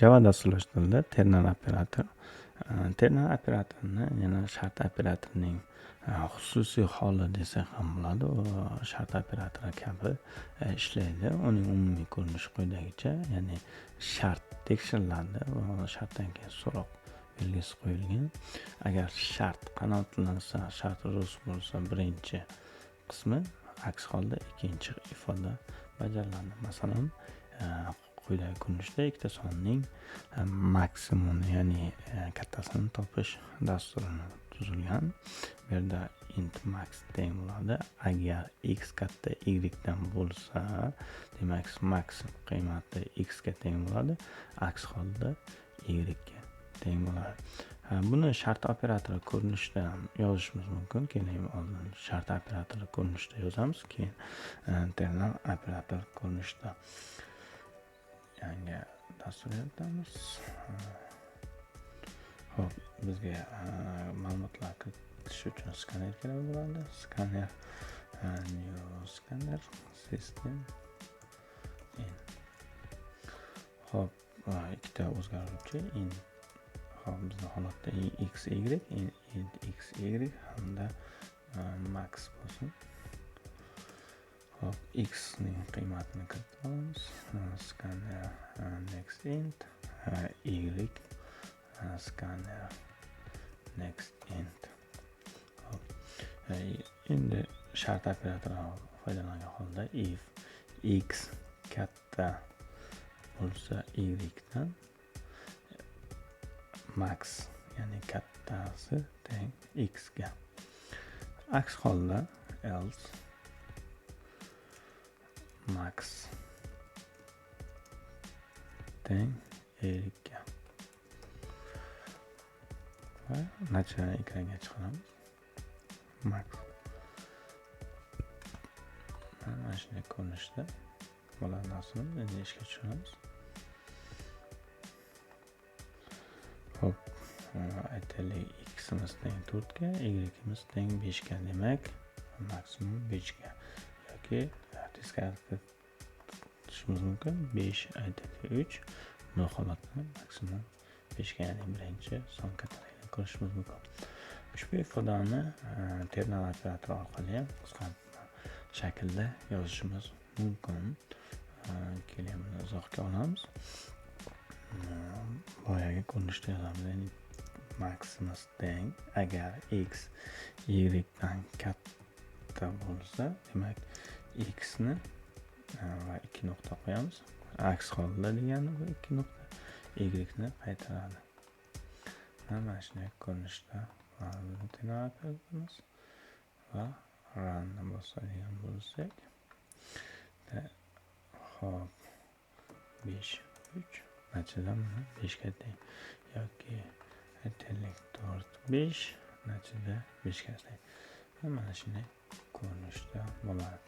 Java dasturlashtiruvida ternar operator. Ternar operatorni yana shart operatorining xususiy holi desak ham bo'ladi. U shart operatori kabi ishlaydi. Uning umumiy ko'rinishi quyidagicha, ya'ni shart tekshiriladi va shartdan keyin so'roq belgisi qo'yilgan. Agar shart qanoatlansa, shart ro'st bo'lsa, birinchi qismi, aks holda ikkinchi ifoda bajariladi. Masalan, quyidagi ko'rinishda ikkita sonning maksimumni, ya'ni kattasini topish dasturini tuzilgan. Bu yerda int max teng bo'ladi. Agar x katta y dan bo'lsa, demak max qiymati x ga teng bo'ladi. Aks holda y ga teng bo'ladi. Buni shart operatori ko'rinishida yozishimiz mumkin. Keyin oldin shart operatori ko'rinishida yozamiz, keyin ternar operator ko'rinishida yangi dastur yaratamiz. Xo'p, bizga ma'lumotlar kiritish uchun skaner kerak bo'ladi. Skaner, new scanner system in. Xo'p, ikkita o'zgaruvchi in. Xo'p, bizning holatda xy, int xy hamda max bo'lsin. Xo'p, x ning qiymatini kiritib olamiz. Scanner next int y scanner next int. Xo'p, endi shart operatoridan foydalangan holda if x katta bo'lsa y dan, max ya'ni kattasi teng x ga. Aks holda else max teng y ga. Va natijani ekranga chiqaramiz. Max mana shunday ko'rinishda bo'ladi dasturim. Endi ishga tushiramiz. Xo'p, aytaylik ximiz teng 4 ga, yimiz teng 5 ga, demak maksimum 5 ga yoki teskari kiritishimiz mumkin. 5 aytaylik 3. Bu holatda maksimum 5 ga, ya'ni birinchi son kattaligini ko'rishimiz mumkin. Ushbu ifodani ternar operatori orqali ham qisqa shaklda yozishimiz mumkin. Keyin buni izohga olamiz. Boyagi ko'rinishda yozamiz. Maximiz teng, agar x y dan katta bo'lsa, demak x ni va 2 nuqta qo'yamiz. Aks holda degani bu 2 nuqta y ni qaytaradi. Mana shunday ko'rinishda qilamiz va run bosadigan bo'lsak, hop 5 3 natijada 5 ga teng yoki aytaylik 4 5 natijada 5 ga teng. Mana shunday ko'rinishda bo'ladi.